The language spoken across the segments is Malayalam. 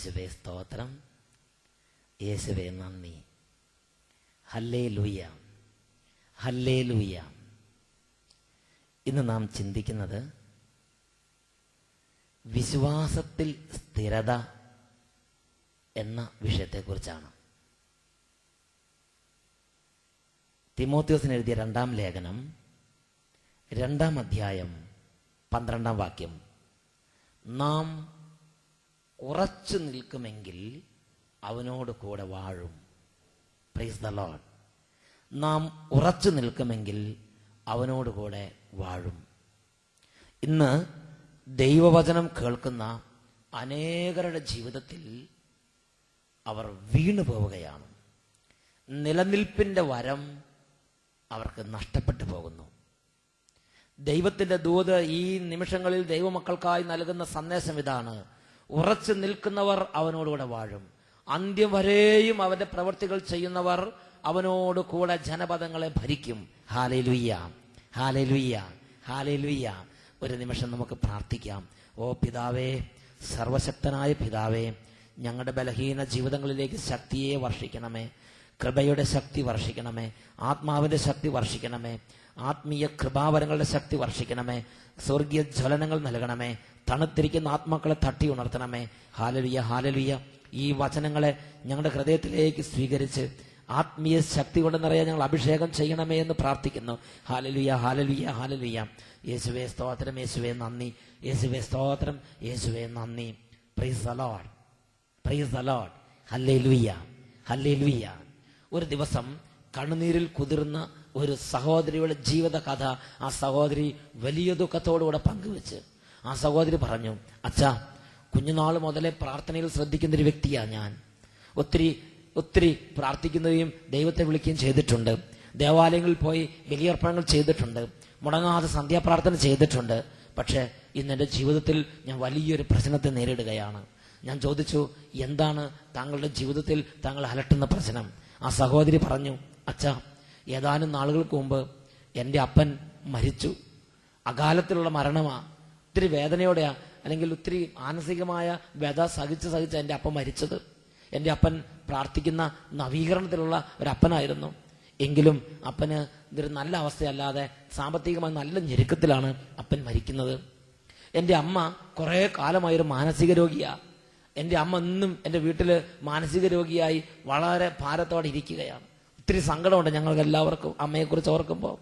യേശുവേ സ്തോത്രം, യേശുവേ നന്ദി. Hallelujah, hallelujah. ഇന്ന് നാം ചിന്തിക്കുന്നത് വിശ്വാസത്തിൽ സ്ഥിരത എന്ന വിഷയത്തെക്കുറിച്ചാണ്. തിമോത്തിയോസിന് എഴുതിയ 2-ാം ലേഖനം 2-ാം അധ്യായം 12-ാം വാക്യം, നാം ഉറച്ചു നിൽക്കുമെങ്കിൽ അവനോട് കൂടെ വാഴും. Praise the Lord. നാം ഉറച്ചു നിൽക്കുമെങ്കിൽ അവനോട് കൂടെ വാഴും. ഇന്ന് ദൈവവചനം കേൾക്കുന്ന അനേകരുടെ ജീവിതത്തിൽ അവർ വീണു പോവുകയാണ്. നിലനിൽപ്പിന്റെ വരം അവർക്ക് നഷ്ടപ്പെട്ടു പോകുന്നു. ദൈവത്തിന്റെ ദൂത് ഈ നിമിഷങ്ങളിൽ ദൈവമക്കൾക്കായി നൽകുന്ന സന്ദേശം ഇതാണ്: ഉറച്ചു നിൽക്കുന്നവർ അവനോടുകൂടെ വാഴും. അന്ത്യം വരെയും അവന്റെ പ്രവൃത്തികൾ ചെയ്യുന്നവർ അവനോട് കൂടെ ജനപദങ്ങളെ ഭരിക്കും. Hallelujah, hallelujah, hallelujah. ഒരു നിമിഷം നമുക്ക് പ്രാർത്ഥിക്കാം. ഓ പിതാവേ, സർവശക്തനായ പിതാവേ, ഞങ്ങളുടെ ബലഹീന ജീവിതങ്ങളിലേക്ക് ശക്തിയെ വർഷിക്കണമേ. കൃപയുടെ ശക്തി വർഷിക്കണമേ. ആത്മാവിന്റെ ശക്തി വർഷിക്കണമേ. ആത്മീയ കൃപാവരങ്ങളുടെ ശക്തി വർഷിക്കണമേ. സ്വർഗീയ ജ്വലനങ്ങൾ നൽകണമേ. തണുത്തിരിക്കുന്ന ആത്മാക്കളെ തട്ടി ഉണർത്തണമേ. Hallelujah, hallelujah. ഈ വചനങ്ങളെ ഞങ്ങളുടെ ഹൃദയത്തിലേക്ക് സ്വീകരിച്ച് ആത്മീയ ശക്തി കൊണ്ട് നിറയെ ഞങ്ങൾ അഭിഷേകം ചെയ്യണമേ എന്ന് പ്രാർത്ഥിക്കുന്നു. Hallelujah, hallelujah, hallelujah. യേശുവേ സ്തോത്രം, യേശുവേ നന്ദി. യേശുവേ സ്തോത്രം, യേശുവേ നന്ദി. Praise the Lord, praise the Lord. Hallelujah, hallelujah. ഒരു ദിവസം കണ്ണുനീരിൽ കുതിർന്ന ഒരു സഹോദരിയുടെ ജീവിത കഥ ആ സഹോദരി വലിയ ദുഃഖത്തോടുകൂടെ പങ്കുവെച്ച് ആ സഹോദരി പറഞ്ഞു, അച്ഛാ, കുഞ്ഞുനാൾ മുതലേ പ്രാർത്ഥനയിൽ ശ്രദ്ധിക്കുന്ന ഒരു വ്യക്തിയാണ് ഞാൻ. ഒത്തിരി പ്രാർത്ഥിക്കുന്നതും ദൈവത്തെ വിളിക്കുകയും ചെയ്തിട്ടുണ്ട്. ദേവാലയങ്ങളിൽ പോയി ബലിയർപ്പണങ്ങൾ ചെയ്തിട്ടുണ്ട്. മുടങ്ങാതെ സന്ധ്യാപ്രാർത്ഥന ചെയ്തിട്ടുണ്ട്. പക്ഷേ ഇന്ന് എൻ്റെ ജീവിതത്തിൽ ഞാൻ വലിയൊരു പ്രശ്നത്തെ നേരിടുകയാണ്. ഞാൻ ചോദിച്ചു, എന്താണ് താങ്കളുടെ ജീവിതത്തിൽ താങ്കൾ അലട്ടുന്ന പ്രശ്നം? ആ സഹോദരി പറഞ്ഞു, അച്ഛാ, ഏതാനും നാളുകൾക്ക് മുമ്പ് എൻ്റെ അപ്പൻ മരിച്ചു. അകാലത്തിലുള്ള മരണമാ. ഒത്തിരി വേദനയോടെയാ, അല്ലെങ്കിൽ ഒത്തിരി മാനസികമായ വ്യത സഹിച്ച് എൻ്റെ അപ്പൻ മരിച്ചത്. എൻ്റെ അപ്പൻ പ്രാർത്ഥിക്കുന്ന നവീകരണത്തിലുള്ള ഒരപ്പനായിരുന്നു. എങ്കിലും അപ്പന് ഇതൊരു നല്ല അവസ്ഥയല്ലാതെ സാമ്പത്തികമായി നല്ല ഞെരുക്കത്തിലാണ് അപ്പൻ മരിക്കുന്നത്. എൻ്റെ അമ്മ കുറേ കാലമായൊരു മാനസിക രോഗിയാ. എൻ്റെ അമ്മ ഇന്നും എൻ്റെ വീട്ടിൽ മാനസിക രോഗിയായി വളരെ ഭാരത്തോടെ ഇരിക്കുകയാണ്. ഒത്തിരി സങ്കടമുണ്ട് ഞങ്ങൾക്ക് എല്ലാവർക്കും അമ്മയെക്കുറിച്ച് ഓർക്കുമ്പോൾ.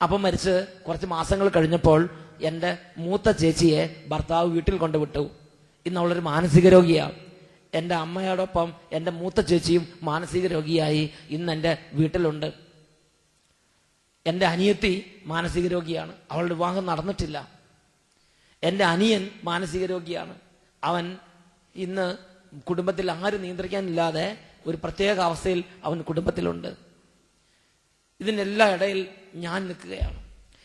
അപ്പം മരിച്ച് കുറച്ച് മാസങ്ങൾ കഴിഞ്ഞപ്പോൾ എൻ്റെ മൂത്ത ചേച്ചിയെ ഭർത്താവ് വീട്ടിൽ കൊണ്ടുവിട്ടു. ഇന്ന് അവളൊരു മാനസിക രോഗിയാണ്. എൻ്റെ അമ്മയോടൊപ്പം എൻ്റെ മൂത്ത ചേച്ചിയും മാനസിക രോഗിയായി ഇന്ന് എൻ്റെ വീട്ടിലുണ്ട്. എൻ്റെ അനിയത്തി മാനസിക രോഗിയാണ്. അവളുടെ വിവാഹം നടന്നിട്ടില്ല. എൻ്റെ അനിയൻ മാനസിക രോഗിയാണ്. അവൻ ഇന്ന് കുടുംബത്തിൽ ആരും നിയന്ത്രിക്കാനില്ലാതെ ഒരു പ്രത്യേക അവസ്ഥയിൽ അവൻ കുടുംബത്തിലുണ്ട്. ഇതിനെല്ലാം ഇടയിൽ ഞാൻ നിൽക്കുകയാണ്.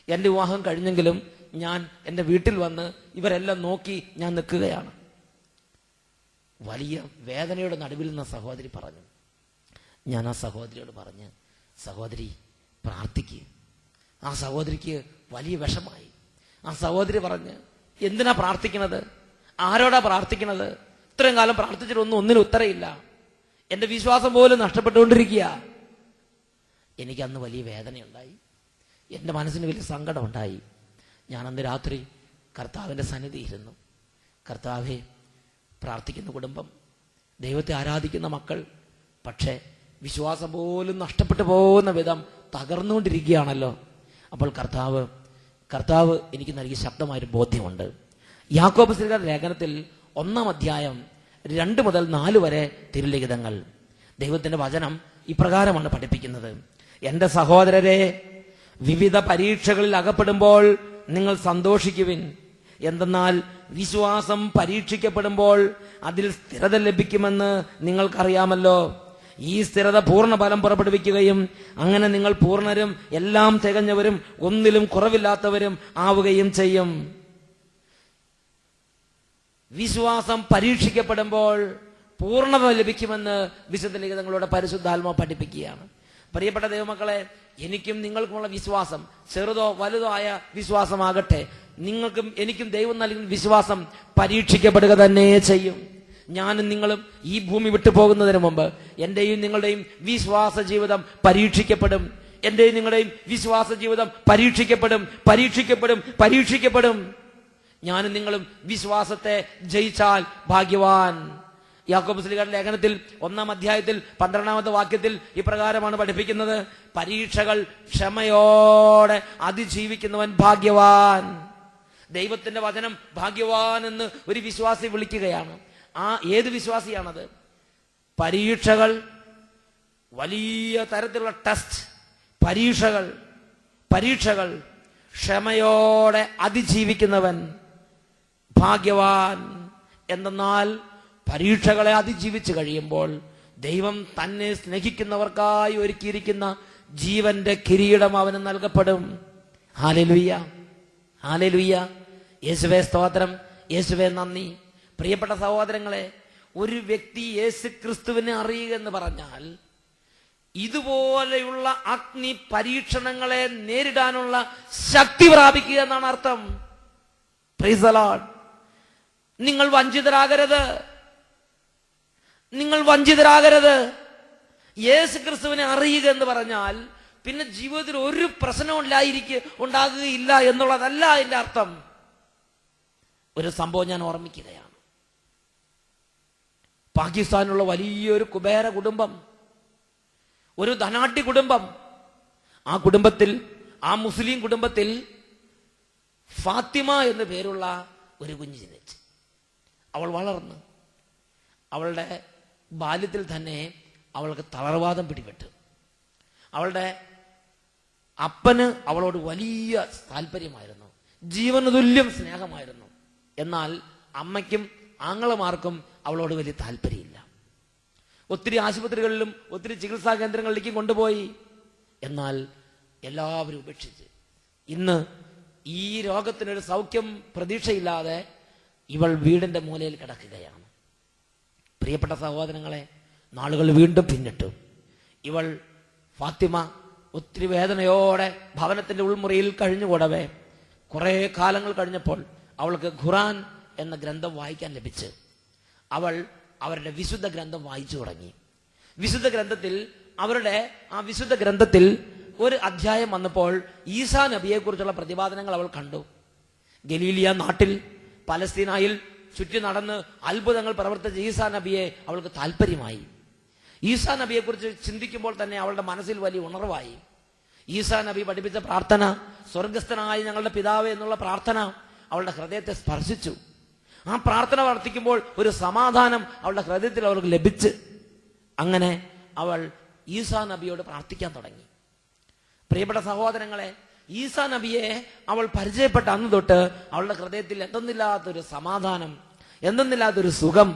എൻ്റെ വിവാഹം കഴിഞ്ഞെങ്കിലും ഞാൻ എൻ്റെ വീട്ടിൽ വന്ന് ഇവരെല്ലാം നോക്കി ഞാൻ നിൽക്കുകയാണ്. വലിയ വേദനയുടെ നടുവിൽ നിന്ന് സഹോദരി പറഞ്ഞു. ഞാൻ ആ സഹോദരിയോട് പറഞ്ഞ്, സഹോദരി പ്രാർത്ഥിക്കുക. ആ സഹോദരിക്ക് വലിയ വിഷമായി. ആ സഹോദരി പറഞ്ഞ്, എന്തിനാ പ്രാർത്ഥിക്കണത്? ആരോടാ പ്രാർത്ഥിക്കണത്? ഇത്രയും കാലം പ്രാർത്ഥിച്ചിട്ടൊന്നും ഒന്നിനും ഉത്തരയില്ല. എൻ്റെ വിശ്വാസം പോലും നഷ്ടപ്പെട്ടുകൊണ്ടിരിക്കുക. എനിക്കന്ന് വലിയ വേദനയുണ്ടായി. എൻ്റെ മനസ്സിന് വലിയ സങ്കടമുണ്ടായി. ഞാനന്ന് രാത്രി കർത്താവിൻ്റെ സന്നിധി ഇരുന്നു. കർത്താവേ, പ്രാർത്ഥിക്കുന്ന കുടുംബം, ദൈവത്തെ ആരാധിക്കുന്ന മക്കൾ, പക്ഷേ വിശ്വാസം പോലും നഷ്ടപ്പെട്ടു പോകുന്ന വിധം തകർന്നുകൊണ്ടിരിക്കുകയാണല്ലോ. അപ്പോൾ കർത്താവ് എനിക്ക് നൽകിയ ശക്തമായൊരു ബോധ്യമുണ്ട്. യാക്കോബ് ശ്ലീഹായുടെ ലേഖനത്തിൽ 1-ാം അധ്യായം 2 മുതൽ 4 വരെ തിരുലിഖിതങ്ങൾ, ദൈവത്തിന്റെ വചനം ഇപ്രകാരമാണ് പഠിപ്പിക്കുന്നത്: എൻ്റെ സഹോദരരെ, വിവിധ പരീക്ഷകളിൽ അകപ്പെടുമ്പോൾ നിങ്ങൾ സന്തോഷിക്കുവിൻ. എന്തെന്നാൽ വിശ്വാസം പരീക്ഷിക്കപ്പെടുമ്പോൾ അതിൽ സ്ഥിരത ലഭിക്കുമെന്ന് നിങ്ങൾക്കറിയാമല്ലോ. ഈ സ്ഥിരത പൂർണ്ണ ഫലം പുറപ്പെടുവിക്കുകയും അങ്ങനെ നിങ്ങൾ പൂർണ്ണരും എല്ലാം തികഞ്ഞവരും ഒന്നിലും കുറവില്ലാത്തവരും ആവുകയും ചെയ്യും. വിശ്വാസം പരീക്ഷിക്കപ്പെടുമ്പോൾ പൂർണ്ണത ലഭിക്കുമെന്ന് വിശുദ്ധ ലിഖിതങ്ങളുടെ പരിശുദ്ധാത്മാവ് പഠിപ്പിക്കുകയാണ്. പ്രിയപ്പെട്ട ദൈവമക്കളെ, എനിക്കും നിങ്ങൾക്കുമുള്ള വിശ്വാസം ചെറുതോ വലുതോ ആയ വിശ്വാസമാകട്ടെ, നിങ്ങൾക്കും എനിക്കും ദൈവം നൽകുന്ന വിശ്വാസം പരീക്ഷിക്കപ്പെടുക തന്നെ ചെയ്യും. ഞാനും നിങ്ങളും ഈ ഭൂമി വിട്ടു പോകുന്നതിന് മുമ്പ് എന്റെയും നിങ്ങളുടെയും വിശ്വാസ ജീവിതം പരീക്ഷിക്കപ്പെടും. എന്റെയും നിങ്ങളുടെയും വിശ്വാസ ജീവിതം പരീക്ഷിക്കപ്പെടും, പരീക്ഷിക്കപ്പെടും, പരീക്ഷിക്കപ്പെടും. ഞാനും നിങ്ങളും വിശ്വാസത്തെ ജയിച്ചാൽ ഭാഗ്യവാൻ. യാക്കോബ് ശ്ലീഹയുടെ ലേഖനത്തിൽ 1-ാം അധ്യായത്തിൽ 12-ാമത്തെ വാക്യത്തിൽ ഇപ്രകാരമാണ് പഠിപ്പിക്കുന്നത്: പരീക്ഷകൾ ക്ഷമയോടെ അതിജീവിക്കുന്നവൻ ഭാഗ്യവാൻ. ദൈവത്തിന്റെ വചനം ഭാഗ്യവാൻ എന്ന് ഒരു വിശ്വാസി വിളിക്കുകയാണ്. ഏത് വിശ്വാസിയാണത്? പരീക്ഷകൾ, വലിയ തരത്തിലുള്ള ടെസ്റ്റ്, പരീക്ഷകൾ ക്ഷമയോടെ അതിജീവിക്കുന്നവൻ ഭാഗ്യവാൻ. എന്തെന്നാൽ പരീക്ഷകളെ അതിജീവിച്ച് കഴിയുമ്പോൾ ദൈവം തന്നെ സ്നേഹിക്കുന്നവർക്കായി ഒരുക്കിയിരിക്കുന്ന ജീവന്റെ കിരീടം അവന് നൽകപ്പെടും. Hallelujah, hallelujah. യേശുവേ സ്തോത്രം, യേശുവേ നന്ദി. പ്രിയപ്പെട്ട സഹോദരങ്ങളെ, ഒരു വ്യക്തി യേശു ക്രിസ്തുവിനെ അറിയുക എന്ന് പറഞ്ഞാൽ ഇതുപോലെയുള്ള അഗ്നി പരീക്ഷണങ്ങളെ നേരിടാനുള്ള ശക്തി പ്രാപിക്കുക എന്നാണ് അർത്ഥം. Price the Lord. നിങ്ങൾ വഞ്ചിതരാകരുത്. യേശു ക്രിസ്തുവിനെ അറിയുക എന്ന് പറഞ്ഞാൽ പിന്നെ ജീവിതത്തിൽ ഒരു പ്രശ്നവും ഉണ്ടാകുകയില്ല എന്നുള്ളതല്ല അതിന്റെ അർത്ഥം. ഒരു സംഭവം ഞാൻ ഓർമ്മിക്കുകയാണ്. പാകിസ്ഥാനിലുള്ള വലിയൊരു കുബേര കുടുംബം, ഒരു ധനാഢ്യ കുടുംബം. ആ മുസ്ലിം കുടുംബത്തിൽ ഫാത്തിമ എന്ന് പേരുള്ള ഒരു കുഞ്ഞ് ജനിച്ചു. അവൾ വളർന്നു. അവളുടെ ബാല്യത്തിൽ തന്നെ അവൾക്ക് തളർവാദം പിടിപെട്ടു. അവളുടെ അപ്പന് അവളോട് വലിയ താല്പര്യമായിരുന്നു, ജീവന് തുല്യം സ്നേഹമായിരുന്നു. എന്നാൽ അമ്മയ്ക്കും ആങ്ങളമാർക്കും അവളോട് വലിയ താല്പര്യമില്ല. ഒത്തിരി ആശുപത്രികളിലും ഒത്തിരി ചികിത്സാ കേന്ദ്രങ്ങളിലേക്കും കൊണ്ടുപോയി. എന്നാൽ എല്ലാവരും ഉപേക്ഷിച്ച് ഇന്ന് ഈ രോഗത്തിനൊരു സൗഖ്യം പ്രതീക്ഷയില്ലാതെ ഇവൾ വീടിന്റെ മൂലയിൽ കിടക്കുകയാണ്. പ്രിയപ്പെട്ട സഹോദരങ്ങളെ, നാളുകൾ വീണ്ടും പിന്നിട്ടു. ഇവൾ ഫാത്തിമ ഒത്തിരി വേദനയോടെ ഭവനത്തിന്റെ ഉൾമുറിയിൽ കഴിഞ്ഞുകൂടവേ കുറെ കാലങ്ങൾ കഴിഞ്ഞപ്പോൾ അവൾക്ക് ഖുർആൻ എന്ന ഗ്രന്ഥം വായിക്കാൻ ലഭിച്ച് അവരുടെ വിശുദ്ധ ഗ്രന്ഥം വായിച്ചു തുടങ്ങി. വിശുദ്ധ ഗ്രന്ഥത്തിൽ ഒരു അധ്യായം വന്നപ്പോൾ ഈസാ നബിയെ കുറിച്ചുള്ള പ്രതിപാദനങ്ങൾ അവൾ കണ്ടു. ഗലീലിയ നാട്ടിൽ പലസ്തീനായിൽ ചുറ്റി നടന്ന് അത്ഭുതങ്ങൾ പ്രവർത്തിച്ച ഈസാ നബിയെ അവൾക്ക് താല്പര്യമായി. ഈസാ നബിയെ കുറിച്ച് ചിന്തിക്കുമ്പോൾ തന്നെ അവളുടെ മനസ്സിൽ വലിയ ഉണർവായി. ഈസാ നബി പഠിപ്പിച്ച പ്രാർത്ഥന, സ്വർഗസ്ഥനായ ഞങ്ങളുടെ പിതാവേ എന്നുള്ള പ്രാർത്ഥന അവളുടെ ഹൃദയത്തെ സ്പർശിച്ചു. ആ പ്രാർത്ഥന വർത്തിക്കുമ്പോൾ ഒരു സമാധാനം അവളുടെ ഹൃദയത്തിൽ അവൾക്ക് ലഭിച്ച് അങ്ങനെ അവൾ ഈസാ നബിയോട് പ്രാർത്ഥിക്കാൻ തുടങ്ങി. പ്രിയപ്പെട്ട സഹോദരങ്ങളെ, ഈസാ നബിയെ അവൾ പരിചയപ്പെട്ട അന്ന് തൊട്ട് അവളുടെ ഹൃദയത്തിൽ എന്തെന്നില്ലാത്തൊരു സമാധാനം, എന്തെന്നില്ലാത്തൊരു സുഖം,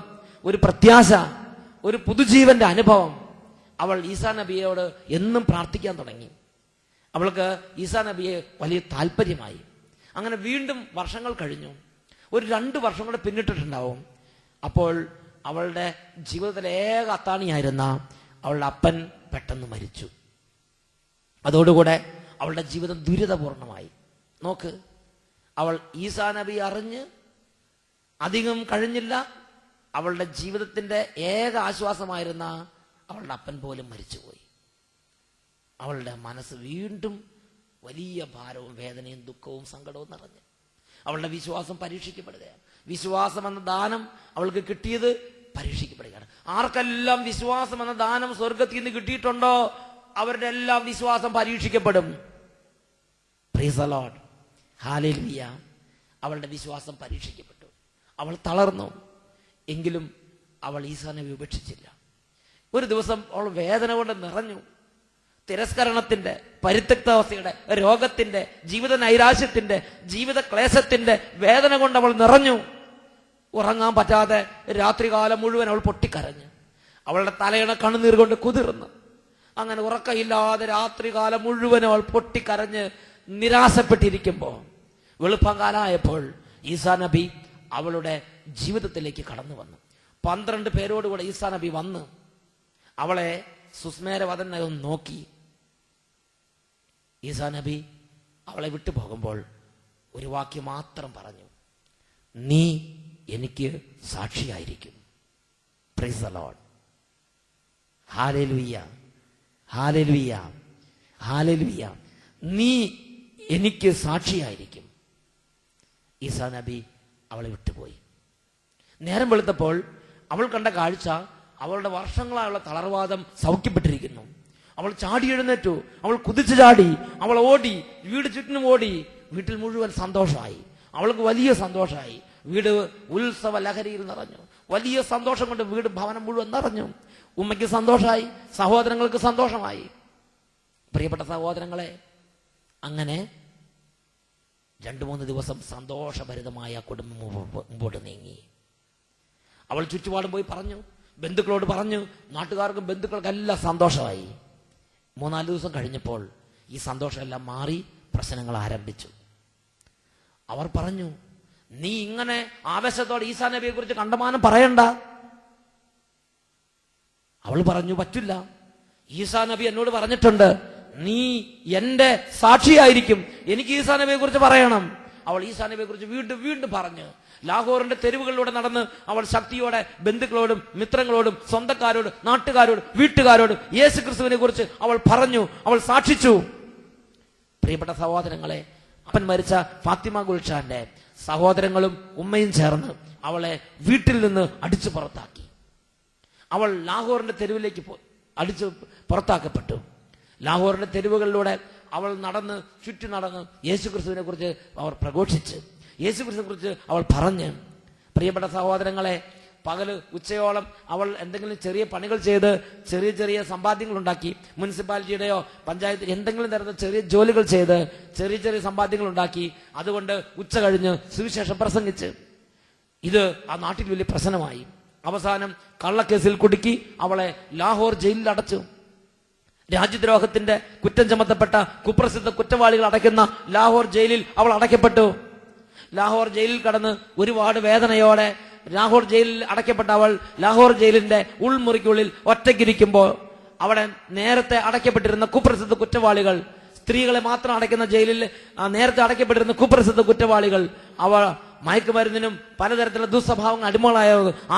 ഒരു പ്രത്യാശ, ഒരു പുതുജീവന്റെ അനുഭവം. അവൾ ഈസാ നബിയോട് എന്നും പ്രാർത്ഥിക്കാൻ തുടങ്ങി. അവൾക്ക് ഈസാ നബിയെ വലിയ താല്പര്യമായി. അങ്ങനെ വീണ്ടും വർഷങ്ങൾ കഴിഞ്ഞു. ഒരു 2 വർഷം കൂടെ പിന്നിട്ടിട്ടുണ്ടാവും. അപ്പോൾ അവളുടെ ജീവിതത്തിലെ ഏക അത്താണിയായിരുന്ന അവളുടെ അപ്പൻ പെട്ടെന്ന് മരിച്ചു. അതോടുകൂടെ അവളുടെ ജീവിതം ദുരിതപൂർണമായി. നോക്ക്, അവൾ ഈസാ നബി അറിഞ്ഞ് അധികം കഴിഞ്ഞില്ല, അവളുടെ ജീവിതത്തിന്റെ ഏക ആശ്വാസമായിരുന്ന അവളുടെ അപ്പൻ പോലും മരിച്ചുപോയി. അവളുടെ മനസ്സ് വീണ്ടും വലിയ ഭാരവും വേദനയും ദുഃഖവും സങ്കടവും നിറഞ്ഞു. അവളുടെ വിശ്വാസം പരീക്ഷിക്കപ്പെടുകയാണ്. വിശ്വാസം എന്ന ദാനം അവൾക്ക് കിട്ടിയത് പരീക്ഷിക്കപ്പെടുകയാണ്. ആർക്കെല്ലാം വിശ്വാസം എന്ന ദാനം സ്വർഗത്തിൽ നിന്ന് കിട്ടിയിട്ടുണ്ടോ അവരുടെ എല്ലാം വിശ്വാസം പരീക്ഷിക്കപ്പെടും. Praise the Lord, hallelujah. അവളുടെ വിശ്വാസം പരീക്ഷിക്കപ്പെട്ടു. അവൾ തളർന്നു. എങ്കിലും അവൾ ഈസാ നബി ഉപേക്ഷിച്ചില്ല. ഒരു ദിവസം അവൾ വേദന കൊണ്ട് നിറഞ്ഞു. തിരസ്കരണത്തിന്റെ, പരിത്യക്താവസ്ഥയുടെ, രോഗത്തിന്റെ, ജീവിത നൈരാശ്യത്തിന്റെ, ജീവിത ക്ലേശത്തിന്റെ വേദന കൊണ്ട് അവൾ നിറഞ്ഞു. ഉറങ്ങാൻ പറ്റാതെ രാത്രികാലം മുഴുവൻ അവൾ പൊട്ടിക്കരഞ്ഞു. അവളുടെ തലയിണ കണ്ണുനീർ കൊണ്ട് കുതിർന്നു. അങ്ങനെ ഉറക്കമില്ലാതെ രാത്രികാലം മുഴുവൻ അവൾ പൊട്ടിക്കരഞ്ഞ് നിരാശപ്പെട്ടിരിക്കുമ്പോൾ വെളുപ്പംകാലായപ്പോൾ ഈസാ നബി അവളുടെ ജീവിതത്തിലേക്ക് കടന്നു വന്നു. 12 പേരോടുകൂടെ ഈസാ നബി വന്ന് അവളെ സുസ്മേരവദനം നോക്കി. ഈസാ നബി അവളെ വിട്ടു പോകുമ്പോൾ ഒരു വാക്യം മാത്രം പറഞ്ഞു: നീ എനിക്ക് സാക്ഷിയായിരിക്കും. Praise the Lord. Hallelujah, hallelujah, hallelujah. നീ എനിക്ക് സാക്ഷിയായിരിക്കും. ഈസാ നബി അവളെ വിട്ടുപോയി. നേരം വെളുത്തപ്പോൾ അവൾ കണ്ട കാഴ്ച, അവളുടെ വർഷങ്ങളായുള്ള തളർവാദം സൗഖ്യപ്പെട്ടിരിക്കുന്നു. അവൾ ചാടി എഴുന്നേറ്റു, അവൾ കുതിച്ചു ചാടി, അവൾ ഓടി, വീട് ചുറ്റിനും ഓടി. വീട്ടിൽ മുഴുവൻ സന്തോഷമായി, അവൾക്ക് വലിയ സന്തോഷമായി. വീട് ഉത്സവ ലഹരിയിൽ നിറഞ്ഞു. വലിയ സന്തോഷം കൊണ്ട് വീട് ഭവനം മുഴുവൻ നിറഞ്ഞു. ഉമ്മയ്ക്ക് സന്തോഷമായി, സഹോദരങ്ങൾക്ക് സന്തോഷമായി. പ്രിയപ്പെട്ട സഹോദരങ്ങളെ, അങ്ങനെ 2-3 ദിവസം സന്തോഷഭരിതമായ കുടുംബം മുമ്പോട്ട് നീങ്ങി. അവൾ ചുറ്റുപാടും പോയി പറഞ്ഞു, ബന്ധുക്കളോട് പറഞ്ഞു, നാട്ടുകാർക്കും ബന്ധുക്കൾക്കെല്ലാം സന്തോഷമായി. 3-4 ദിവസം കഴിഞ്ഞപ്പോൾ ഈ സന്തോഷമെല്ലാം മാറി, പ്രശ്നങ്ങൾ ആരംഭിച്ചു. അവർ പറഞ്ഞു, നീ ഇങ്ങനെ ആവേശത്തോടെ ഈസാ നബിയെ കുറിച്ച് കണ്ടമാനം പറയണ്ട. അവൾ പറഞ്ഞു, പറ്റില്ല, ഈസാ നബി എന്നോട് പറഞ്ഞിട്ടുണ്ട്, നീ എന്റെ സാക്ഷിയായിരിക്കും, എനിക്ക് ഈസാ നബിയെ കുറിച്ച് പറയണം. അവൾ ഈസാ നബിയെ കുറിച്ച് വീണ്ടും വീണ്ടും പറഞ്ഞു. ലാഹോറിന്റെ തെരുവുകളിലൂടെ നടന്ന് അവൾ ശക്തിയോടെ ബന്ധുക്കളോടും മിത്രങ്ങളോടും സ്വന്തക്കാരോടും നാട്ടുകാരോടും വീട്ടുകാരോടും യേശു ക്രിസ്തുവിനെ കുറിച്ച് അവൾ പറഞ്ഞു, അവൾ സാക്ഷിച്ചു. പ്രിയപ്പെട്ട സഹോദരങ്ങളെ, അപ്പൻ മരിച്ച ഫാത്തിമ ഗുൽഷാന്റെ സഹോദരങ്ങളും ഉമ്മയും ചേർന്ന് അവളെ വീട്ടിൽ നിന്ന് അടിച്ചു പുറത്താക്കി. അവൾ ലാഹോറിന്റെ തെരുവിലേക്ക് അടിച്ചു പുറത്താക്കപ്പെട്ടു. ലാഹോറിന്റെ തെരുവുകളിലൂടെ അവൾ ചുറ്റി നടന്ന് യേശു ക്രിസ്തുവിനെ കുറിച്ച് അവർ പ്രഘോഷിച്ച്, യേശു ക്രിസ്തുവിനെ കുറിച്ച് അവൾ പറഞ്ഞ്. പ്രിയപ്പെട്ട സഹോദരങ്ങളെ, പകല് ഉച്ചയോളം അവൾ എന്തെങ്കിലും ചെറിയ പണികൾ ചെയ്ത് ചെറിയ ചെറിയ സമ്പാദ്യങ്ങൾ ഉണ്ടാക്കി, മുനിസിപ്പാലിറ്റിയുടെയോ പഞ്ചായത്ത് എന്തെങ്കിലും തരത്തിൽ ചെറിയ ജോലികൾ ചെയ്ത് ചെറിയ ചെറിയ സമ്പാദ്യങ്ങൾ ഉണ്ടാക്കി. അതുകൊണ്ട് ഉച്ച കഴിഞ്ഞ് സുവിശേഷം പ്രസംഗിച്ച്. ഇത് ആ നാട്ടിൽ വലിയ പ്രശ്നമായി. അവസാനം കള്ളക്കേസിൽ കുടുക്കി അവളെ ലാഹോർ ജയിലിൽ അടച്ചു. രാജ്യദ്രോഹത്തിന്റെ കുറ്റം ചുമത്തപ്പെട്ട കുപ്രസിദ്ധ കുറ്റവാളികൾ അടയ്ക്കുന്ന ലാഹോർ ജയിലിൽ അവൾ അടയ്ക്കപ്പെട്ടു. ലാഹോർ ജയിലിൽ കടന്ന് ഒരുപാട് വേദനയോടെ ലാഹോർ ജയിലിൽ അടയ്ക്കപ്പെട്ട അവൾ ലാഹോർ ജയിലിന്റെ ഉൾമുറിക്കുള്ളിൽ ഒറ്റയ്ക്കിരിക്കുമ്പോൾ അവിടെ നേരത്തെ അടയ്ക്കപ്പെട്ടിരുന്ന കുപ്രസിദ്ധ കുറ്റവാളികൾ, സ്ത്രീകളെ മാത്രം അടയ്ക്കുന്ന ജയിലിൽ നേരത്തെ അടയ്ക്കപ്പെട്ടിരുന്ന കുപ്രസിദ്ധ കുറ്റവാളികൾ, അവൾ മയക്കുമരുന്നിനും പലതരത്തിലുള്ള ദുസ്വഭാവങ്ങൾ അടിമകളായ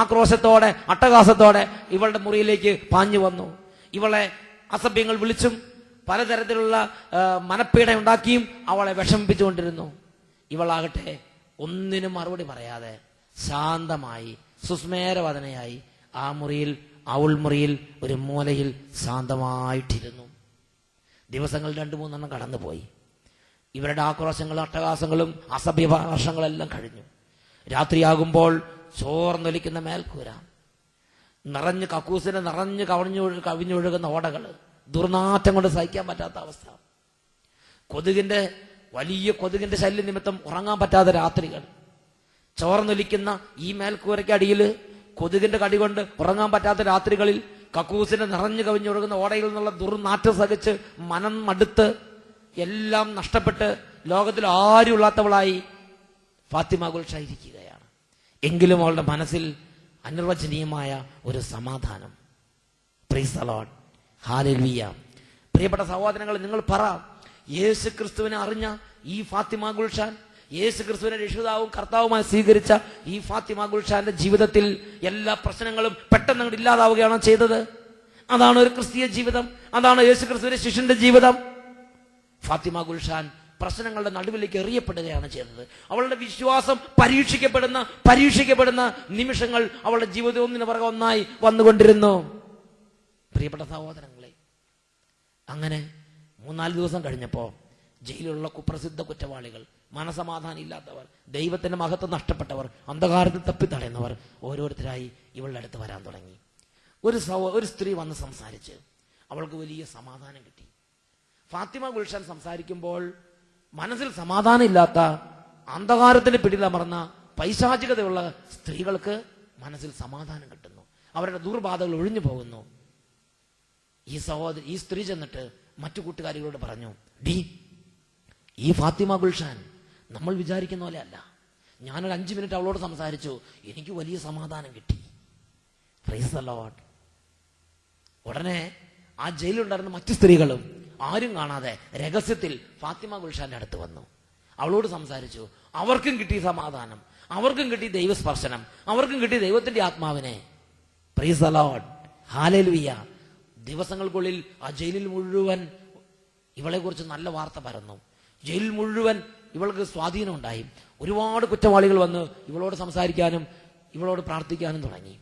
ആക്രോശത്തോടെ അട്ടഹാസത്തോടെ ഇവളുടെ മുറിയിലേക്ക് പാഞ്ഞു വന്നു. ഇവളെ അസഭ്യങ്ങൾ വിളിച്ചും പലതരത്തിലുള്ള മനപ്പീഡ ഉണ്ടാക്കിയും അവളെ വിഷമിപ്പിച്ചുകൊണ്ടിരുന്നു. ഇവളാകട്ടെ ഒന്നിനും മറുപടി പറയാതെ ശാന്തമായി സുസ്മേരവദനയായി ആ മുറിയിൽ, ഉൾമുറിയിൽ ഒരു മൂലയിൽ ശാന്തമായിട്ടിരുന്നു. ദിവസങ്ങൾ 2-3 കടന്നുപോയി. ഇവരുടെ ആക്രോശങ്ങളും അട്ടഹാസങ്ങളും അസഭ്യ ഭാഷങ്ങളെല്ലാം കഴിഞ്ഞു. രാത്രിയാകുമ്പോൾ ചോർന്നൊലിക്കുന്ന മേൽക്കൂര, നിറഞ്ഞ് കക്കൂസിനെ നിറഞ്ഞ് കവിഞ്ഞൊഴുകുന്ന ഓടകൾ, ദുർനാറ്റം കൊണ്ട് സഹിക്കാൻ പറ്റാത്ത അവസ്ഥ, വലിയ കൊതുകിന്റെ ശല്യ നിമിത്തം ഉറങ്ങാൻ പറ്റാത്ത രാത്രികൾ, ചോർന്നൊലിക്കുന്ന ഈ മേൽക്കൂരയ്ക്കടിയിൽ കൊതുകിന്റെ കടി കൊണ്ട് ഉറങ്ങാൻ പറ്റാത്ത രാത്രികളിൽ കക്കൂസിനെ നിറഞ്ഞു കവിഞ്ഞൊഴുകുന്ന ഓടയിൽ നിന്നുള്ള ദുർനാറ്റം സഹിച്ച് മനം മടുത്ത് എല്ലാം നഷ്ടപ്പെട്ട് ലോകത്തിൽ ആരും ഇല്ലാത്തവളായി ഫാത്തിമ ഗുൽഷ ഇരിക്കുകയാണ്. എങ്കിലും അവളുടെ മനസ്സിൽ അനിർവചനീയമായ ഒരു സമാധാനം. Price the Lord, hallelujah. പ്രിയപ്പെട്ട സഹോദരങ്ങളെ, നിങ്ങൾ പറ, യേശു ക്രിസ്തുവിനെ അറിഞ്ഞ ഈ ഫാത്തിമ ഗുൽഷാൻ, യേശു ക്രിസ്തുവിനെ രക്ഷിതാവും കർത്താവുമായി സ്വീകരിച്ച ഈ ഫാത്തിമ ഗുൽഷാന്റെ ജീവിതത്തിൽ എല്ലാ പ്രശ്നങ്ങളും പെട്ടെന്ന് അങ്ങോട്ട് ഇല്ലാതാവുകയാണോ ചെയ്തത്? അതാണ് ഒരു ക്രിസ്തീയ ജീവിതം, അതാണ് യേശു ക്രിസ്തുവിന്റെ ശിഷ്യന്റെ ജീവിതം. ഫാത്തിമ ഗുൽഷാൻ പ്രശ്നങ്ങളുടെ നടുവിലേക്ക് എറിയപ്പെടുകയാണ് ചെയ്തത്. അവളുടെ വിശ്വാസം പരീക്ഷിക്കപ്പെടുന്ന നിമിഷങ്ങൾ അവളുടെ ജീവിതം ഒന്നിനു പുറകെ ഒന്നായി വന്നുകൊണ്ടിരുന്നു. പ്രിയപ്പെട്ട സഹോദരങ്ങളെ, അങ്ങനെ 3-4 ദിവസം കഴിഞ്ഞപ്പോ ജയിലിലുള്ള കുപ്രസിദ്ധ കുറ്റവാളികൾ, മനസമാധാനം ഇല്ലാത്തവർ, ദൈവത്തിന്റെ മഹത്വം നഷ്ടപ്പെട്ടവർ, അന്ധകാരത്തിൽ തപ്പിത്തടയുന്നവർ ഓരോരുത്തരായി ഇവളുടെ അടുത്ത് വരാൻ തുടങ്ങി. ഒരു സ്ത്രീ വന്ന് സംസാരിച്ച് അവൾക്ക് വലിയ സമാധാനം കിട്ടി. ഫാത്തിമ ഗുൽഷാൻ സംസാരിക്കുമ്പോൾ മനസ്സിൽ സമാധാനം ഇല്ലാത്ത, അന്ധകാരത്തിന് പിടിയിലമർന്ന പൈശാചികതയുള്ള സ്ത്രീകൾക്ക് മനസ്സിൽ സമാധാനം കിട്ടുന്നു. അവരുടെ ദുർബാധകൾ ഒഴിഞ്ഞു പോകുന്നു. ഈ സ്ത്രീ ചെന്നിട്ട് മറ്റു കൂട്ടുകാരികളോട് പറഞ്ഞു, ഈ ഫാത്തിമ ഗുൽഷാൻ നമ്മൾ വിചാരിക്കുന്ന പോലെ അല്ല. ഞാനൊരു 5 മിനിറ്റ് അവളോട് സംസാരിച്ചു, എനിക്ക് വലിയ സമാധാനം കിട്ടി. Price the Lord. ഉടനെ ആ ജയിലുണ്ടായിരുന്ന മറ്റു സ്ത്രീകളും ആരും കാണാതെ രഹസ്യത്തിൽ ഫാത്തിമ ഗുൽഷാന്റെ അടുത്ത് വന്നു. അവളോട് സംസാരിച്ചു. അവർക്കും കിട്ടി സമാധാനം, അവർക്കും കിട്ടി ദൈവസ്പർശനം, അവർക്കും കിട്ടി ദൈവത്തിന്റെ ആത്മാവിനെ. Price the Lord, hallelujah. ദിവസങ്ങൾക്കുള്ളിൽ ആ ജയിലിൽ മുഴുവൻ ഇവളെ കുറിച്ച് നല്ല വാർത്ത പരന്നു. ജയിലിൽ മുഴുവൻ ഇവൾക്ക് സ്വാധീനം ഉണ്ടായി. ഒരുപാട് കുറ്റവാളികൾ വന്ന് ഇവളോട് സംസാരിക്കാനും ഇവളോട് പ്രാർത്ഥിക്കാനും തുടങ്ങി.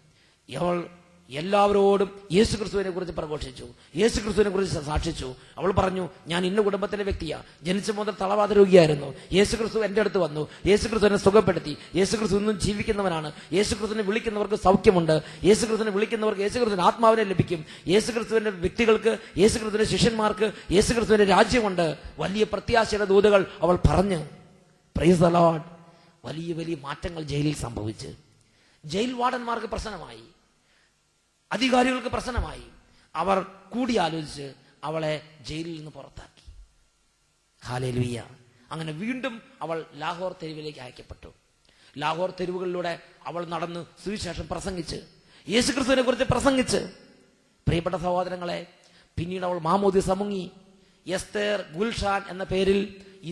ഇവൾ എല്ലാവരോടും യേശു ക്രിസ്തുവിനെ കുറിച്ച് പ്രഘോഷിച്ചു, യേശു ക്രിസ്തുവിനെ കുറിച്ച് സാക്ഷിച്ചു. അവൾ പറഞ്ഞു, ഞാൻ ഇന്ന കുടുംബത്തിലെ വ്യക്തിയാ, ജനിച്ച മുതൽ തളവാത രോഗിയായിരുന്നു, യേശു ക്രിസ്തു എന്റെ അടുത്ത് വന്നു, യേശു ക്രിസ്തുവിനെ സുഖപ്പെടുത്തി, യേശു ക്രിസ്തു ഇന്നും ജീവിക്കുന്നവനാണ്, യേശു ക്രിസ്തുവിനെ വിളിക്കുന്നവർക്ക് സൗഖ്യമുണ്ട്, യേശു ക്രിസ്തുവിനെ വിളിക്കുന്നവർക്ക് യേശു ക്രിസ്തുവിന്റെ ആത്മാവിനെ ലഭിക്കും, യേശു ക്രിസ്തുവിന്റെ വ്യക്തികൾക്ക്, യേശു ക്രിസ്തുവിന്റെ ശിഷ്യന്മാർക്ക് യേശു ക്രിസ്തുവിന്റെ രാജ്യമുണ്ട്. വലിയ പ്രത്യാശയുടെ ദൂതുകൾ അവൾ പറഞ്ഞു. Price the Lord. വലിയ വലിയ മാറ്റങ്ങൾ ജയിലിൽ സംഭവിച്ച്. ജയിൽ വാർഡന്മാർക്ക് പ്രശ്നമായി, അധികാരികൾക്ക് പ്രശ്നമായി. അവർ കൂടിയാലോചിച്ച് അവളെ ജയിലിൽ നിന്ന് പുറത്താക്കി. ഹല്ലേലൂയ. അങ്ങനെ വീണ്ടും അവൾ ലാഹോർ തെരുവിലേക്ക് അയക്കപ്പെട്ടു. ലാഹോർ തെരുവുകളിലൂടെ അവൾ നടന്ന് സുവിശേഷം പ്രസംഗിച്ച്, യേശുക്രിസ്തുവിനെ കുറിച്ച് പ്രസംഗിച്ച്. പ്രിയപ്പെട്ട സഹോദരങ്ങളെ, പിന്നീട് അവൾ മാമോദിസ മുങ്ങി. എസ്തേർ ഗുൽഷാൻ എന്ന പേരിൽ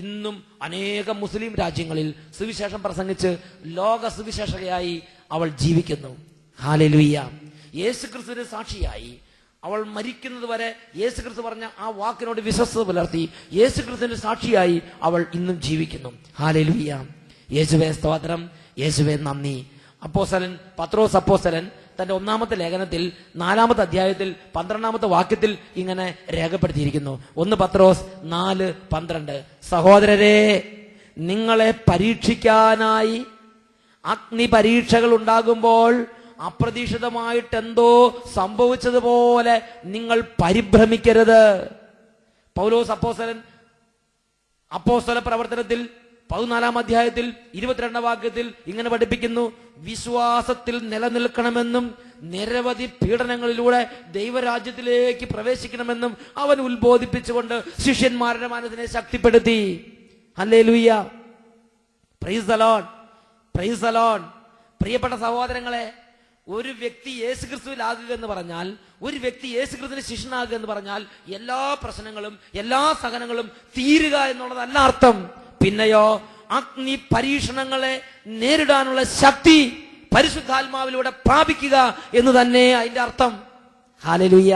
ഇന്നും അനേകം മുസ്ലിം രാജ്യങ്ങളിൽ സുവിശേഷം പ്രസംഗിച്ച് ലോക സുവിശേഷകയായി അവൾ ജീവിക്കുന്നു. ഹല്ലേലൂയ. യേശുക്രിസ്തുവിന്റെ സാക്ഷിയായി അവൾ മരിക്കുന്നത് വരെ യേശുക്രിസ്തു പറഞ്ഞ ആ വാക്കിനോട് വിശ്വസ്തത പുലർത്തി യേശുക്രിസ്തുവിന്റെ സാക്ഷിയായി അവൾ ഇന്നും ജീവിക്കുന്നു. ഹല്ലേലൂയ. യേശുവേ സ്തോത്രം, യേശുവേ നന്ദി. അപ്പോസ്തലൻ പത്രോസ് അപ്പോസ്തലൻ തന്റെ 1-ാമത്തെ ലേഖനത്തിൽ 4-ാമത്തെ അധ്യായത്തിൽ 12-ാമത്തെ വാക്യത്തിൽ ഇങ്ങനെ രേഖപ്പെടുത്തിയിരിക്കുന്നു. 1 പത്രോസ് 4:12. സഹോദരരെ, നിങ്ങളെ പരീക്ഷിക്കാനായി അഗ്നി പരീക്ഷകൾ ഉണ്ടാകുമ്പോൾ അപ്രതീക്ഷിതമായിട്ട് എന്തോ സംഭവിച്ചതുപോലെ നിങ്ങൾ പരിഭ്രമിക്കരുത്. പൗലോസ് അപ്പോസ്തലൻ അപ്പോസ്തല പ്രവർത്തനത്തിൽ 14-ാം അധ്യായത്തിൽ 22-ാം വാക്യത്തിൽ ഇങ്ങനെ പഠിപ്പിക്കുന്നു, വിശ്വാസത്തിൽ നിലനിൽക്കണമെന്നും നിരവധി പീഡനങ്ങളിലൂടെ ദൈവരാജ്യത്തിലേക്ക് പ്രവേശിക്കണമെന്നും അവൻ ഉത്ബോധിപ്പിച്ചുകൊണ്ട് ശിഷ്യന്മാരുടെ മനസ്സിനെ ശക്തിപ്പെടുത്തി. Hallelujah. Price the Lord, price the Lord. പ്രിയപ്പെട്ട സഹോദരങ്ങളെ, ഒരു വ്യക്തി യേശുക്രിസ്തുവിലാകുക എന്ന് പറഞ്ഞാൽ, ഒരു വ്യക്തി യേശുക്രിസ്തുവിന്റെ ശിഷ്യനാകുക എന്ന് പറഞ്ഞാൽ എല്ലാ പ്രശ്നങ്ങളും എല്ലാ സഹനങ്ങളും തീരുക എന്നുള്ളതല്ല അർത്ഥം. പിന്നെയോ അഗ്നി പരീക്ഷണങ്ങളെ നേരിടാനുള്ള ശക്തി പരിശുദ്ധാത്മാവിലൂടെ പ്രാപിക്കുക എന്ന് തന്നെ അതിന്റെ അർത്ഥം. ഹല്ലേലൂയ.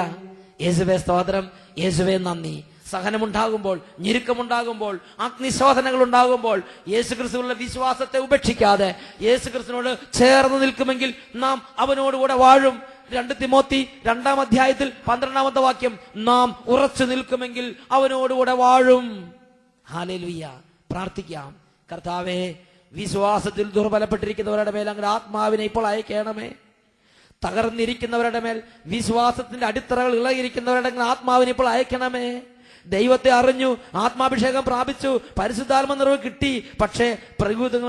യേശുവേ സ്തോത്രം, യേശുവേ നന്ദി. സഹനമുണ്ടാകുമ്പോൾ, ഞെരുക്കമുണ്ടാകുമ്പോൾ, അഗ്നിശോധനകൾ ഉണ്ടാകുമ്പോൾ യേശുക്രിസ്തുവിലുള്ള വിശ്വാസത്തെ ഉപേക്ഷിക്കാതെ യേശുക്രിസ്തുവിനോട് ചേർന്ന് നിൽക്കുമെങ്കിൽ നാം അവനോടുകൂടെ വാഴും. 2 തിമോത്തി 2-ാം അധ്യായത്തിൽ 12-ാമത്തെ വാക്യം, നാം ഉറച്ചു നിൽക്കുമെങ്കിൽ അവനോടുകൂടെ വാഴും. ഹല്ലേലൂയ. പ്രാർത്ഥിക്കാം. കർത്താവേ, വിശ്വാസത്തിൽ ദുർബലപ്പെട്ടിരിക്കുന്നവരുടെ മേൽ അങ്ങയുടെ ആത്മാവിനെ ഇപ്പോൾ അയക്കണമേ. തകർന്നിരിക്കുന്നവരുടെ മേൽ, വിശ്വാസത്തിന്റെ അടിത്തറകൾ ഇളകിയിരിക്കുന്നവരുടെ ആത്മാവിനെ ഇപ്പോൾ അയക്കണമേ. ദൈവത്തെ അറിഞ്ഞു, ആത്മാഭിഷേകം പ്രാപിച്ചു, പരിശുദ്ധാത്മ നിറവ് കിട്ടി. പക്ഷേ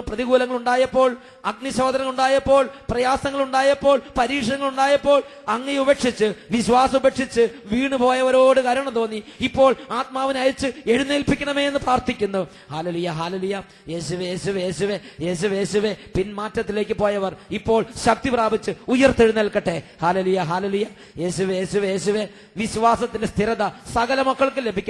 പ്രതികൂലങ്ങൾ ഉണ്ടായപ്പോൾ, അഗ്നിശോധനകൾ ഉണ്ടായപ്പോൾ, പ്രയാസങ്ങൾ ഉണ്ടായപ്പോൾ, പരീക്ഷണങ്ങൾ ഉണ്ടായപ്പോൾ അങ്ങയെ ഉപേക്ഷിച്ച്, വിശ്വാസം ഉപേക്ഷിച്ച് വീണുപോയവരോട് കരുണ തോന്നി. ഇപ്പോൾ ആത്മാവിനെ അയച്ച് എഴുന്നേൽപ്പിക്കണമേ എന്ന് പ്രാർത്ഥിക്കുന്നു. Hallelujah, hallelujah. യേശുവേ, യേശുവേ, യേശുവേ, യേശുവേ, യേശുവേ. പിന്മാറ്റത്തിലേക്ക് പോയവർ ഇപ്പോൾ ശക്തി പ്രാപിച്ച് ഉയർത്തെഴുന്നേൽക്കട്ടെ. Hallelujah, hallelujah. യേശുവേ, യേശുവേ, യേശുവേ. വിശ്വാസത്തിന്റെ സ്ഥിരത സകല മക്കൾക്ക് ലഭിക്കട്ടെ.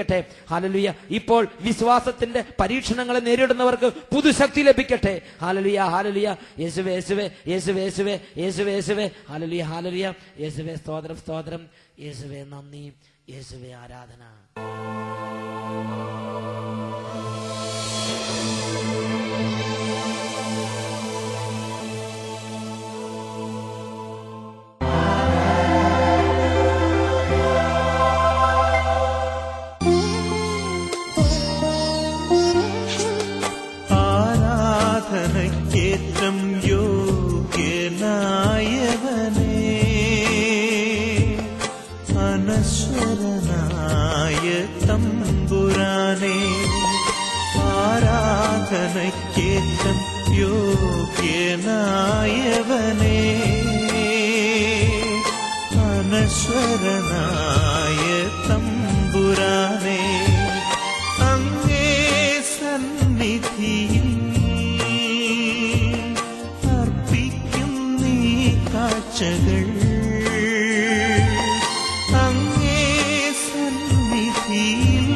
ഹല്ലേലൂയ. ഇപ്പോൾ വിശ്വാസത്തിന്റെ പരീക്ഷണങ്ങളെ നേരിടുന്നവർക്ക് പുതുശക്തി ലഭിക്കട്ടെ. Hallelujah, hallelujah. യേശുവേ, യേശുവേ, യേശുവേ, യേശുവേ, യേശുവേ, യേശുവേ. Hallelujah, hallelujah. യേശുവേ സ്തോത്രം, സ്തോത്രം. യേശുവേ നന്ദി, യേശുവേ ആരാധന. ആരാധനയ്ക്കേറ്റം യോഗ്യനായവനേ, അനശ്വരനായ തമ്പുരാനേ. ആരാധനയ്ക്കേറ്റം യോഗ്യനായവനേ, അനശ്വരനായ തമ്പുരാനേ. അങ്ങേ സന്നിധിയിൽ അർപ്പിക്കും നീ കാഴ്ചകൾ. അങ്ങേ സന്നിധിയിൽ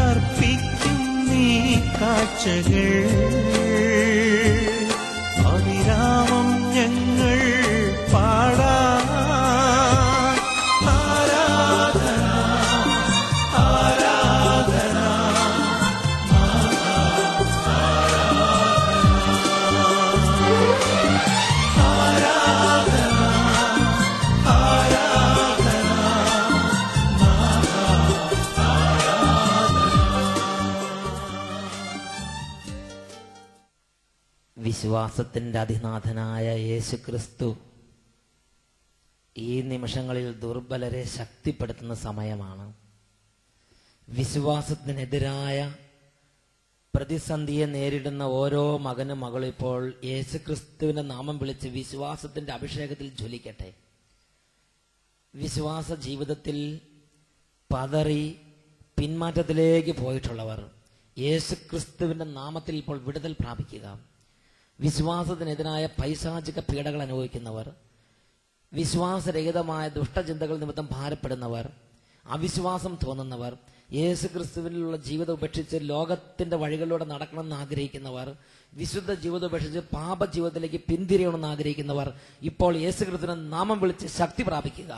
അർപ്പിക്കും നീ കാഴ്ചകൾ. അവിരാമം ഞങ്ങൾ വിശ്വാസത്തിൻ്റെ അതിനാഥനായ യേശു ക്രിസ്തു ഈ നിമിഷങ്ങളിൽ ദുർബലരെ ശക്തിപ്പെടുത്തുന്ന സമയമാണ്. വിശ്വാസത്തിനെതിരായ പ്രതിസന്ധിയെ നേരിടുന്ന ഓരോ മകനും മകളും ഇപ്പോൾ യേശു ക്രിസ്തുവിന്റെ നാമം വിളിച്ച് വിശ്വാസത്തിന്റെ അഭിഷേകത്തിൽ ജ്വലിക്കട്ടെ. വിശ്വാസ ജീവിതത്തിൽ പതറി പിന്മാറ്റത്തിലേക്ക് പോയിട്ടുള്ളവർ യേശു ക്രിസ്തുവിന്റെ നാമത്തിൽ ഇപ്പോൾ വിടുതൽ പ്രാപിക്കുക. വിശ്വാസത്തിനെതിരായ പൈശാചിക പീഡകൾ അനുഭവിക്കുന്നവർ, വിശ്വാസരഹിതമായ ദുഷ്ടചിന്തകൾ നിമിത്തം ഭാരപ്പെടുന്നവർ, അവിശ്വാസം തോന്നുന്നവർ, യേശു ക്രിസ്തുവിനുള്ള ജീവിതം ഉപേക്ഷിച്ച് ലോകത്തിന്റെ വഴികളിലൂടെ നടക്കണമെന്ന് ആഗ്രഹിക്കുന്നവർ, വിശുദ്ധ ജീവിതം ഉപേക്ഷിച്ച് പാപ ജീവിതത്തിലേക്ക് പിന്തിരിയണമെന്ന് ആഗ്രഹിക്കുന്നവർ ഇപ്പോൾ യേശു ക്രിസ്തുവിന്റെ നാമം വിളിച്ച് ശക്തി പ്രാപിക്കുക.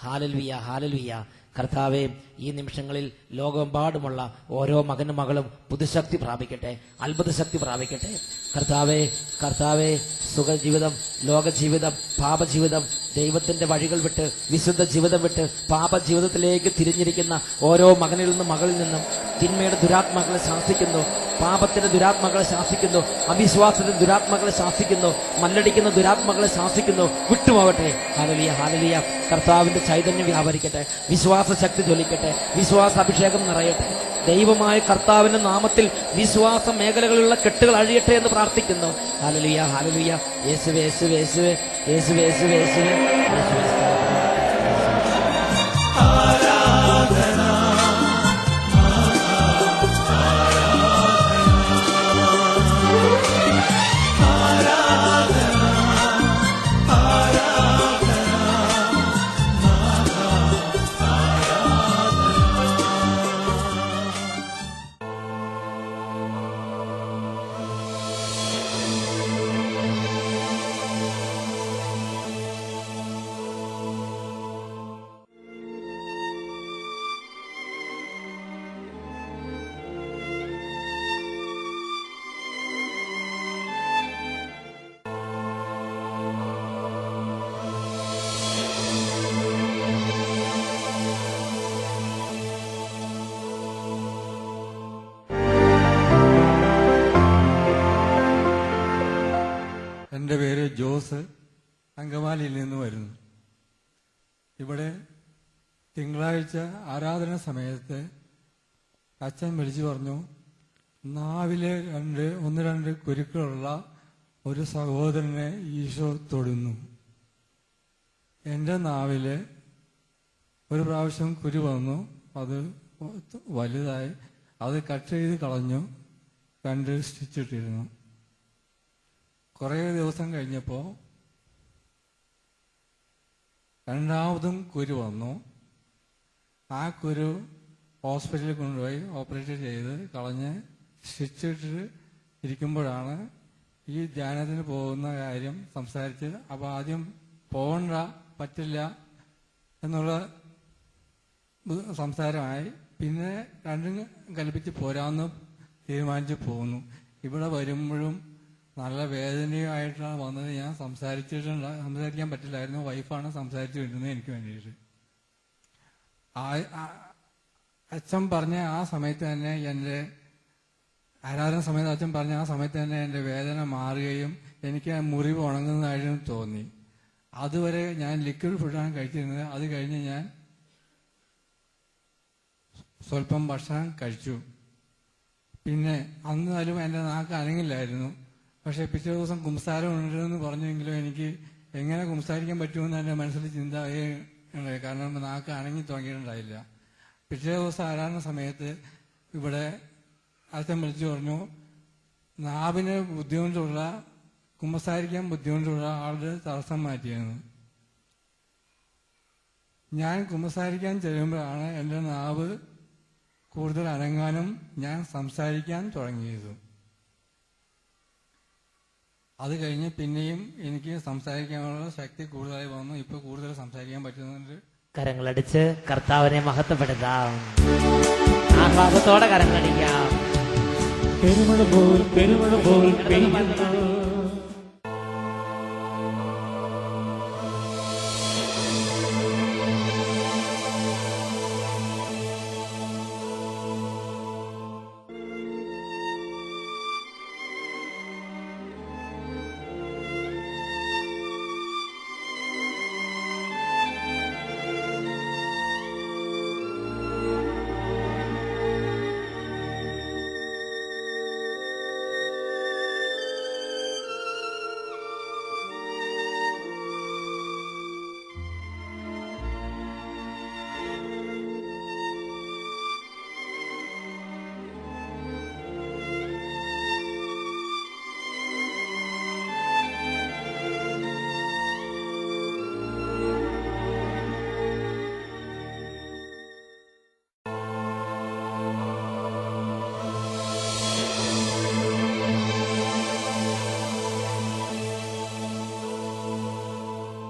Hallelujah, hallelujah. കർത്താവേ, ഈ നിമിഷങ്ങളിൽ ലോകമെമ്പാടുമുള്ള ഓരോ മകനും മകളും പുതുശക്തി പ്രാപിക്കട്ടെ, അത്ഭുത ശക്തി പ്രാപിക്കട്ടെ. കർത്താവേ, കർത്താവേ, സുഖജീവിതം, ലോകജീവിതം, പാപജീവിതം, ദൈവത്തിന്റെ വഴികൾ വിട്ട് വിശുദ്ധ ജീവിതം വിട്ട് പാപജീവിതത്തിലേക്ക് തിരിഞ്ഞിരിക്കുന്ന ഓരോ മകനിൽ നിന്നും മകളിൽ നിന്നും തിന്മയുടെ ദുരാത്മാക്കളെ ശാസിക്കുന്നു, പാപത്തിന്റെ ദുരാത്മാക്കളെ ശാസിക്കുന്നു, അവിശ്വാസത്തിന്റെ ദുരാത്മാക്കളെ ശാസിക്കുന്നു, മല്ലടിക്കുന്ന ദുരാത്മാക്കളെ ശാസിക്കുന്നു. വിട്ടുപോകട്ടെ. Hallelujah, hallelujah. കർത്താവിന്റെ ചൈതന്യം വ്യാപരിക്കട്ടെ, വിശ്വാസ ശക്തി ജ്വലിക്കട്ടെ, വിശ്വാസ അഭിഷേകം നിറയട്ടെ. ദൈവമായ കർത്താവിന്റെ നാമത്തിൽ വിശ്വാസ മേഖലകളിലുള്ള കെട്ടുകൾ അഴിയട്ടെ എന്ന് പ്രാർത്ഥിക്കുന്നു. Hallelujah, hallelujah. യേശുവേ, യേശുവേ, യേശുവേ, യേശുവേ, യേശുവേ, യേശുവേ, യേശുവേ. എൻ്റെ പേര് ജോസ്, അങ്കമാലിയിൽ നിന്ന് വരുന്നു. ഇവിടെ തിങ്കളാഴ്ച ആരാധന സമയത്ത് അച്ഛൻ വിളിച്ചു പറഞ്ഞു, നാവിലെ ഒന്ന് രണ്ട് കുരുക്കളുള്ള ഒരു സഹോദരനെ ഈശോ തൊടുന്നു. എൻ്റെ നാവില് ഒരു പ്രാവശ്യം കുരു വന്നു, അത് വലുതായി, അത് കട്ട് ചെയ്ത് കളഞ്ഞു, 2 സ്റ്റിച്ചിട്ടിരുന്നു. കുറേ ദിവസം കഴിഞ്ഞപ്പോൾ രണ്ടാമതും കുരു വന്നു. ആ കുരു ഹോസ്പിറ്റലിൽ കൊണ്ടുപോയി ഓപ്പറേറ്റ് ചെയ്ത് കളഞ്ഞ് സ്റ്റിച്ചിട്ട് ഇരിക്കുമ്പോഴാണ് ഈ ധ്യാനത്തിന് പോകുന്ന കാര്യം സംസാരിച്ച്. അപ്പോൾ ആദ്യം പോകണ്ട, പറ്റില്ല എന്നുള്ള സംസാരമായി. പിന്നെ രണ്ടും കൽപ്പിച്ച് പോരാമെന്ന് തീരുമാനിച്ച് പോകുന്നു. ഇവിടെ വരുമ്പോഴും നല്ല വേദനയായിട്ടാണ് വന്നത്. ഞാൻ സംസാരിക്കാൻ പറ്റില്ലായിരുന്നു. വൈഫാണ് സംസാരിച്ചുകൊണ്ടിരുന്നത് എനിക്ക് വേണ്ടിയിട്ട്. അച്ഛൻ പറഞ്ഞ ആ സമയത്ത് തന്നെ എൻ്റെ ആരാധന സമയത്ത് അച്ഛൻ പറഞ്ഞ ആ സമയത്ത് തന്നെ എൻ്റെ വേദന മാറുകയും എനിക്ക് ആ മുറിവ് ഉണങ്ങുന്നതായിട്ടും തോന്നി. അതുവരെ ഞാൻ ലിക്വിഡ് ഫുഡാണ് കഴിച്ചിരുന്നത്. അത് കഴിഞ്ഞ് ഞാൻ സ്വല്പം ഭക്ഷണം കഴിച്ചു. പിന്നെ അന്നാലും എൻ്റെ നാക്ക് അനങ്ങില്ലായിരുന്നു. പക്ഷെ പിറ്റേ ദിവസം കുംസാരം ഉണ്ടെന്ന് പറഞ്ഞെങ്കിലും എനിക്ക് എങ്ങനെ കുംസാരിക്കാൻ പറ്റുമെന്ന് എൻ്റെ മനസ്സിൽ ചിന്ത ഉണ്ടായി. കാരണം നാക്ക് അനങ്ങി തുടങ്ങിയിട്ടുണ്ടായില്ല. പിറ്റേ ദിവസം ആരാധന സമയത്ത് ഇവിടെ അച്ഛൻ വിളിച്ചു പറഞ്ഞു, നാവിന് ബുദ്ധിമുട്ടുള്ള, കുമ്പസാരിക്കാൻ ബുദ്ധിമുട്ടുള്ള ആളുടെ തടസ്സം മാറ്റിയെന്ന്. ഞാൻ കുമ്പസാരിക്കാൻ ചെല്ലുമ്പോഴാണ് എൻ്റെ നാവ് കൂടുതൽ അനങ്ങാനും ഞാൻ സംസാരിക്കാൻ തുടങ്ങിയത്. അത് കഴിഞ്ഞ് പിന്നെയും എനിക്ക് സംസാരിക്കാനുള്ള ശക്തി കൂടുതലായി വന്നു. ഇപ്പൊ കൂടുതൽ സംസാരിക്കാൻ പറ്റുന്നുണ്ട്. കരങ്ങളടിച്ച് കർത്താവിനെ മഹത്വപ്പെടുത്താം. ആഹ്ലാദത്തോടെ കരങ്ങളടിക്കാം. പെരുമഴ പോൽ പെയ്യുന്നു.